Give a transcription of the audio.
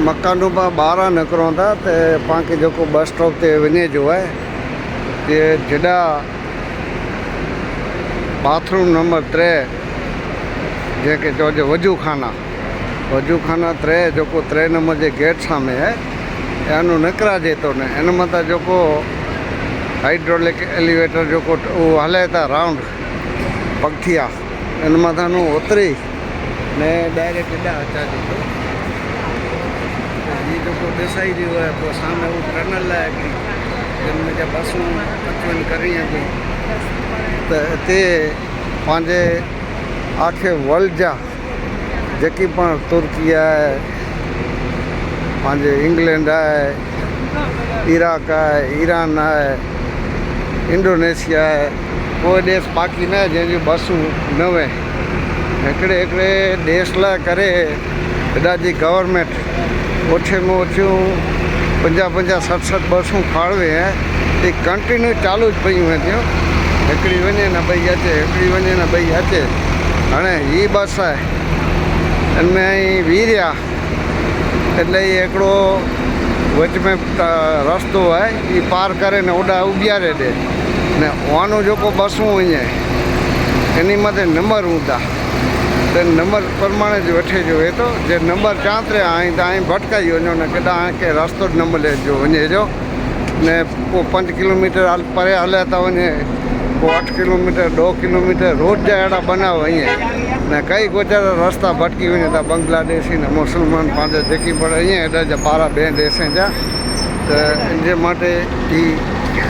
मकान में 12 निकरों था तो पाँच जो बस स्टॉप से वने जो है ये जड़ा बाथरूम नंबर 3 जेके चो वजू खाना 3 जो 3 नंबर के गेट सामे है एनु निकरा जे तो ने एन मता जो हाइड्रोलिक एलिवेटर जो हले था राउंड पगथिया एन मथा उतरी ने डायरेक्ट एडा अचा दीधो ये जो देसाई रही है तो सामने वो टनल है जिनमें जब बसूं अचवन करी ते पांजे आखे वर्ल्ड जा जेकी पण तुर्की है पांजे इंग्लैंड है इराक है ईरान है इंडोनेशिया है कोई देश बाकी न जैसी बसूं न वे हिकिड़े हिकिड़े देश ला करे हेॾा जी गवर्नमेंट ओछे में ओछियूं 50-60 बसूं फाड़वे हैं ये कंटिन्यू चालू ज पयूं थियूं हिकिड़ी वञे न ॿई अचे हिकिड़ी वञे न ॿई अचे हाणे ही बस है इनमें ही वीरिया એટલે એ એકડો વચ में રસ્તો है ये पार करे ने ओडा उबियारे दे ने वानो जो को बसूं वञे एनी मथे नंबर हूंदा तो नंबर प्रमाणे जो वेठे जो हे तो जे नंबर चांतरे आई तो आई भटकाई वञो ने केॾा के रस्तो नंबर ले जो वञे जो ने को 5 किलोमीटर परे हले था वञे को 8 किलोमीटर 2 किलोमीटर रोज जा अहिड़ा बनाव ईअं ने कई गुजर रास्ता भटकी वञे था बांग्लादेशी ने मुसलमान पंहिंजा जेकी पण ईअं हेॾा जा 12 ॿिए देशनि जा त इन जे माटे ई